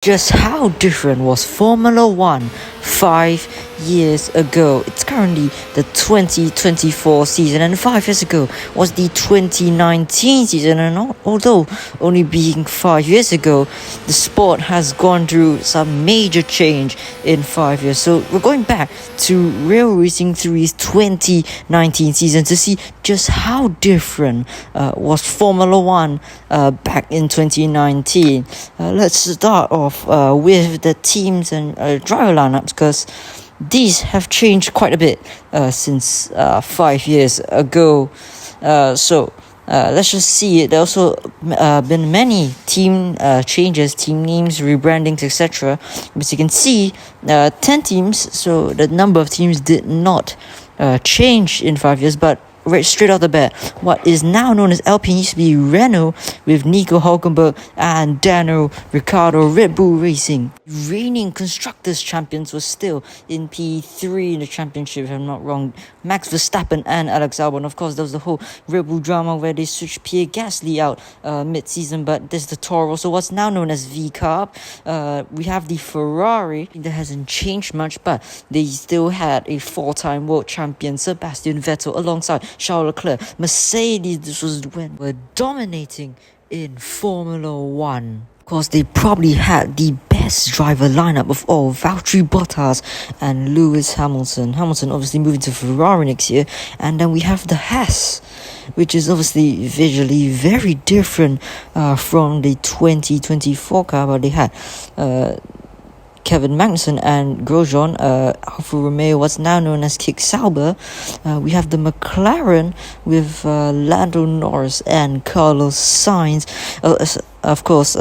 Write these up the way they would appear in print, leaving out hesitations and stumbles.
Just how different was Formula One 5 years ago? It's currently the 2024 season, and 5 years ago was the 2019 season. And although only being 5 years ago, the sport has gone through some major change in 5 years. So we're going back to Real Racing 3's 2019 season to see just how different was Formula One back in 2019. Let's start off with the teams and driver lineups, because these have changed quite a bit since 5 years ago. So let's just see it. There also been many team changes, team names, rebrandings, etc. As you can see, 10 teams, so the number of teams did not change in 5 years, but right straight off the bat, what is now known as Alpine used to be Renault with Nico Hulkenberg and Daniel Ricciardo. Red Bull Racing, reigning constructors champions, was still in P3 in the championship, if I'm not wrong. Max Verstappen and Alex Albon. Of course, there was the whole Red Bull drama where they switched Pierre Gasly out mid-season, but there's the Toro, so what's now known as V-Carb. We have the Ferrari. That hasn't changed much, but they still had a four-time world champion Sebastian Vettel alongside Charles Leclerc. Mercedes, this was when we're dominating in Formula One. Of course, they probably had the best driver lineup of all: Valtteri Bottas and Lewis Hamilton. Hamilton obviously moving to Ferrari next year, and then we have the Haas, which is obviously visually very different from the 2024 car, but they had Kevin Magnussen and Grosjean, Alfa Romeo, what's now known as Kick Sauber. We have the McLaren with Lando Norris and Carlos Sainz. Of course,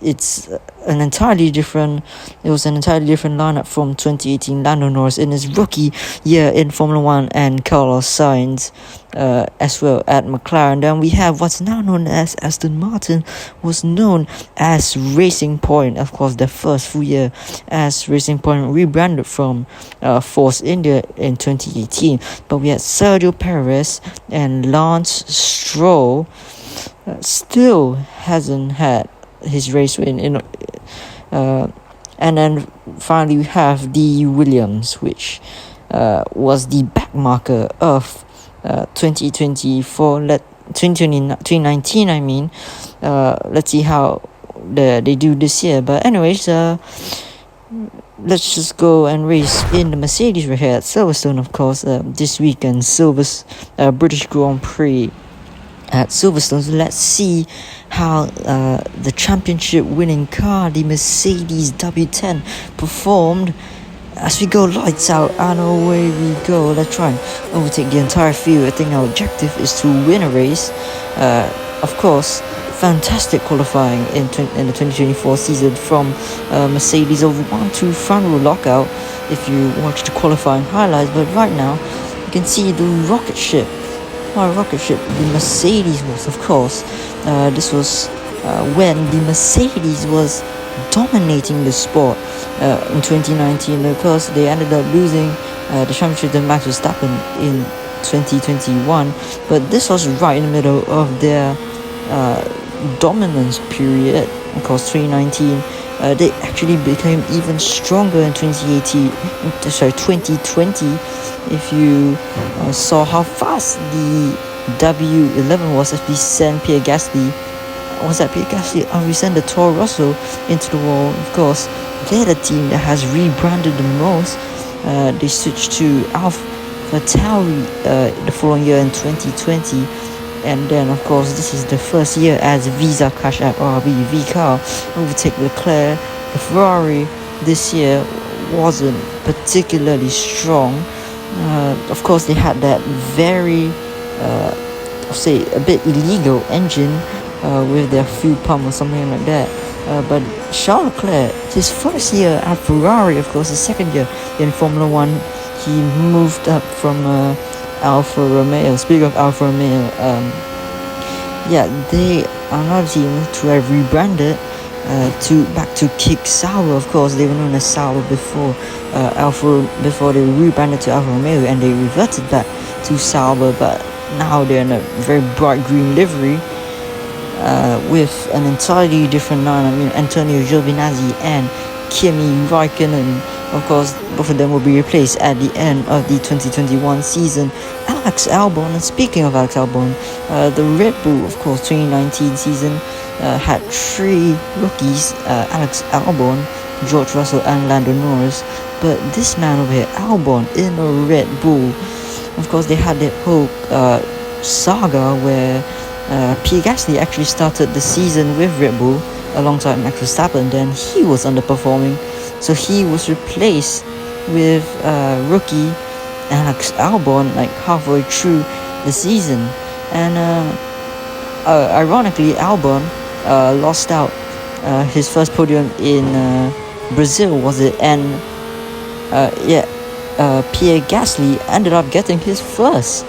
it's an entirely different. It was an entirely different lineup from 2018. Lando Norris in his rookie year in Formula One, and Carlos Sainz as well at McLaren. Then we have what's now known as Aston Martin, was known as Racing Point. Of course, their first full year as Racing Point, rebranded from Force India in 2018. But we had Sergio Perez and Lance Stroll. Still hasn't had his race win and then finally we have the Williams, which was the backmarker of 2019. I mean, let's see how they do this year. But anyways, let's just go and race in the Mercedes right here at Silverstone. Of course, this weekend, British Grand Prix at Silverstone. So let's see how the championship winning car, the Mercedes W10, performed. As we go lights out and away we go. Let's try and overtake the entire field. I think our objective is to win a race. Of course, fantastic qualifying in the 2024 season from Mercedes, over 1-2 front row lockout if you watch the qualifying highlights. But right now you can see the rocket ship. The Mercedes was, of course, this was when the Mercedes was dominating the sport in 2019. Of course, they ended up losing the championship to Max Verstappen in 2021, but this was right in the middle of their dominance period. Of course, 2019, they actually became even stronger in 2020. If you saw how fast the W11 was, if we sent Pierre Gasly, we sent the Toro Rosso into the wall. Of course, they're the team that has rebranded the most. They switched to Alpha Tauri the following year in 2020. And then, of course, this is the first year as Visa Cash App RB V-Car overtake Leclerc. The Ferrari this year wasn't particularly strong. Of course, they had that very, a bit illegal engine with their fuel pump or something like that. But Charles Leclerc, his first year at Ferrari, of course, his second year in Formula One, he moved up from Alfa Romeo. Speaking of Alfa Romeo, they are another team to have rebranded back to Kick Sauber. Of course, they were known as Sauber before they rebranded to Alfa Romeo, and they reverted back to Sauber. But now they're in a very bright green livery. with an entirely different lineup. Antonio Giovinazzi and Kimi Raikkonen. Of course, both of them will be replaced at the end of the 2021 season. Alex Albon, and speaking of Alex Albon, the Red Bull, of course, 2019 season had three rookies: Alex Albon, George Russell, and Lando Norris. But this man over here, Albon in a Red Bull, of course, they had that whole saga where Pierre Gasly actually started the season with Red Bull alongside Max Verstappen. Then he was underperforming, so he was replaced with rookie Alex Albon like halfway through the season. And ironically, Albon lost out his first podium in Brazil, was it? And Pierre Gasly ended up getting his first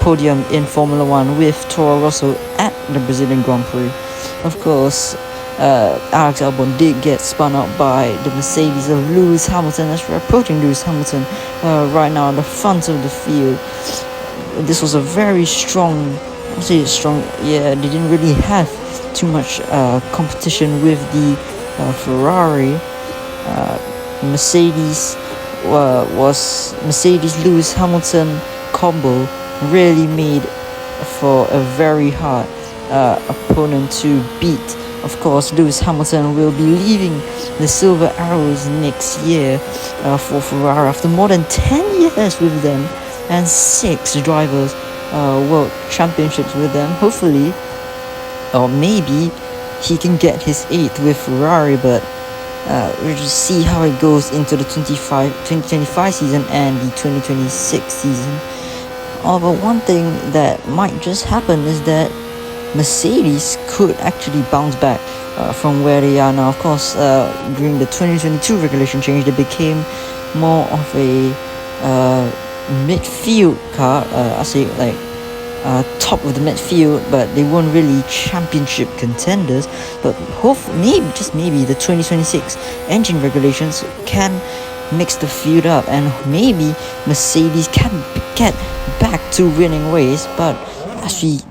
podium in Formula 1 with Toro Rosso at the Brazilian Grand Prix. Of course, Alex Albon did get spun out by the Mercedes of Lewis Hamilton, as we're approaching Lewis Hamilton right now at the front of the field. This was a very strong, they didn't really have too much competition with the Ferrari. Mercedes Lewis Hamilton combo really made for a very hard opponent to beat. Of course, Lewis Hamilton will be leaving the Silver Arrows next year for Ferrari after more than 10 years with them and 6 drivers world championships with them. Hopefully, or maybe he can get his 8th with Ferrari, but we'll just see how it goes into the 2025 season and the 2026 season. But one thing that might just happen is that Mercedes could actually bounce back from where they are now. Of course, during the 2022 regulation change, they became more of a midfield car. I say like top of the midfield, but they weren't really championship contenders. But maybe the 2026 engine regulations can mix the field up, and maybe Mercedes can get back to winning ways. But as we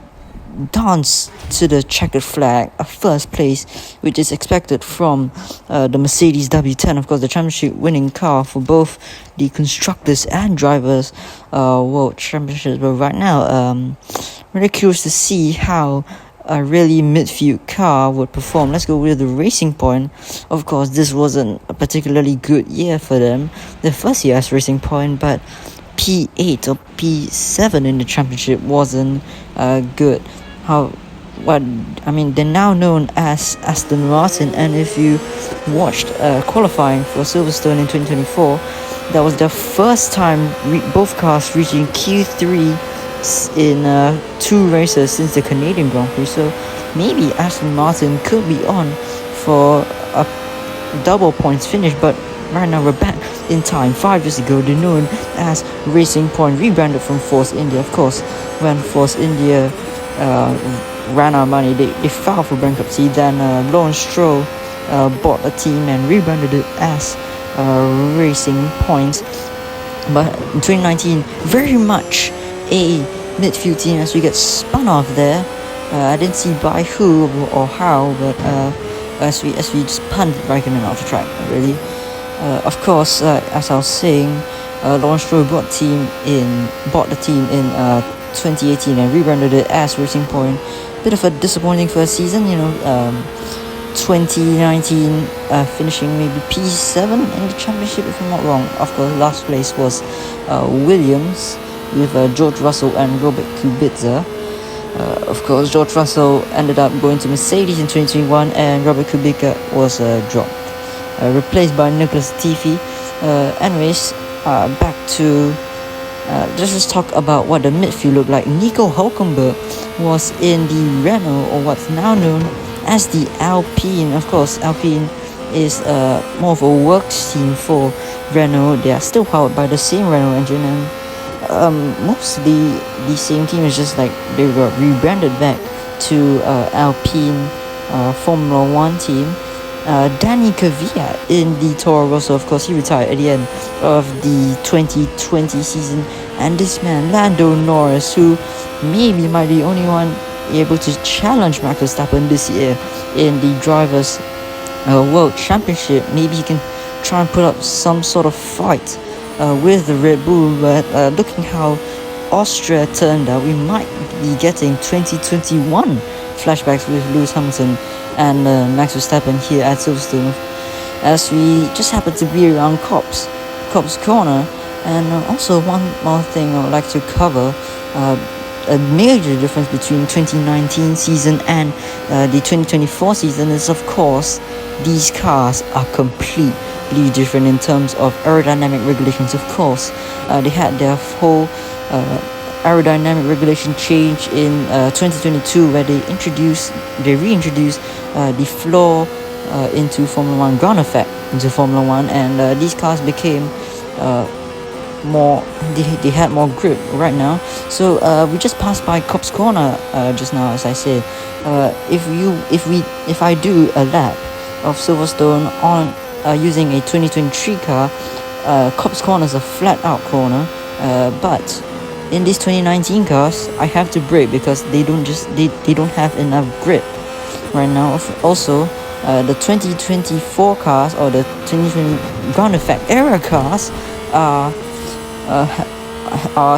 dance to the checkered flag, a first place, which is expected from the Mercedes W10, of course, the championship winning car for both the constructors and drivers world championships. But right now, really curious to see how a really midfield car would perform. Let's go with the Racing Point. Of course, this wasn't a particularly good year for them, the first year as Racing Point, but P8 or P7 in the championship wasn't good. They're now known as Aston Martin, and if you watched qualifying for Silverstone in 2024, that was their first time both cars reaching Q3 in 2 races since the Canadian Grand Prix. So maybe Aston Martin could be on for a double points finish, but right now we're back in time. 5 years ago, they're known as Racing Point, rebranded from Force India. Of course, when Force India ran out of money, they filed for bankruptcy. Then Lawrence Stroll bought a team and rebranded it as Racing Point. But in 2019, very much a midfield team as we get spun off there. I didn't see by who or how, but as we just punted Raikkonen off the track, really. Of course, as I was saying, Lawrence Stroll bought the team in 2018 and rebranded it as Racing Point. Bit of a disappointing first season, 2019 finishing maybe P7 in the championship if I'm not wrong. Of course, last place was Williams with George Russell and Robert Kubica. Of course, George Russell ended up going to Mercedes in 2021 and Robert Kubica was dropped, replaced by Nicholas Latifi. Anyways, back to let's just talk about what the midfield looked like. Nico Hülkenberg was in the Renault, or what's now known as the Alpine. Of course, Alpine is more of a works team for Renault. They are still powered by the same Renault engine, and mostly the same team. Is just like they were rebranded back to Alpine Formula 1 team. Danny Kvyat in the Toro Rosso, of course, he retired at the end of the 2020 season. And this man, Lando Norris, who maybe might be the only one able to challenge Max Verstappen this year in the Drivers' World Championship. Maybe he can try and put up some sort of fight with the Red Bull. But looking how Austria turned out, we might be getting 2021 flashbacks with Lewis Hamilton and Max Verstappen here at Silverstone, as we just happen to be around Cops Corner. And also one more thing I would like to cover, a major difference between 2019 season and the 2024 season is, of course, these cars are completely different in terms of aerodynamic regulations. Of course, they had their whole aerodynamic regulation change in 2022, where they reintroduced the floor into Formula 1, ground effect into Formula 1, and these cars became they had more grip right now. So we just passed by Cops Corner just now, as I said. If I do a lap of Silverstone on using a 2023 car, Cops Corner is a flat out corner, but in these 2019 cars I have to brake because they don't have enough grip right now. Also, the 2024 cars, or the 2020 ground effect era cars, are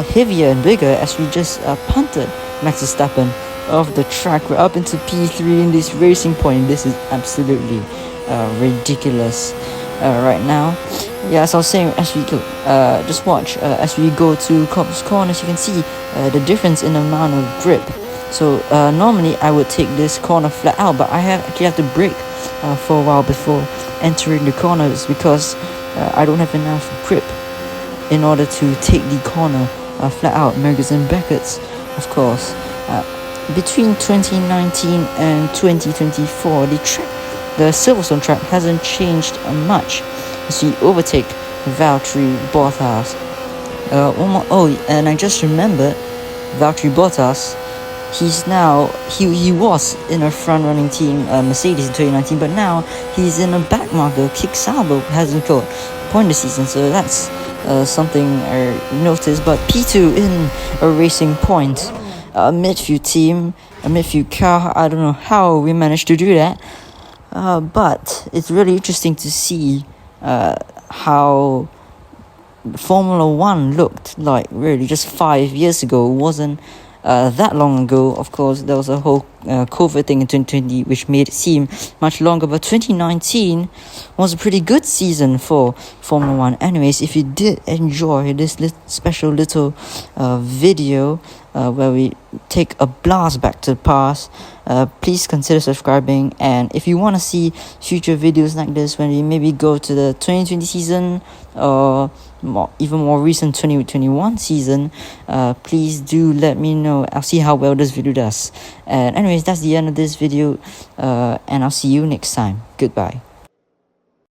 heavier and bigger, as we just punted Max Verstappen off the track. We're up into P3 in this racing point. This is absolutely ridiculous right now. Yeah, as I was saying, as we go, just watch as we go to Cops Corner, as you can see the difference in the amount of grip. So normally I would take this corner flat out, but I actually have to brake for a while before entering the corners because I don't have enough grip in order to take the corner flat out. Mergers and Beckett's, of course. Between 2019 and 2024, the Silverstone track hasn't changed much as we overtake Valtteri Bottas. And I just remembered Valtteri Bottas. He was in a front-running team, Mercedes, in 2019, but now he's in a backmarker. Kick Sauber hasn't got a point this season, so that's something I noticed. But P2 in a racing point, a midfield car. I don't know how we managed to do that, but it's really interesting to see how Formula 1 looked like really just 5 years ago. It wasn't that long ago. Of course, there was a whole COVID thing in 2020 which made it seem much longer, but 2019 was a pretty good season for Formula 1. Anyways, if you did enjoy this special little video where we take a blast back to the past, please consider subscribing. And if you want to see future videos like this, when we maybe go to the 2020 season or even more recent 2021 season, please do let me know. I'll see how well this video does. And anyways, that's the end of this video, and I'll see you next time. Goodbye.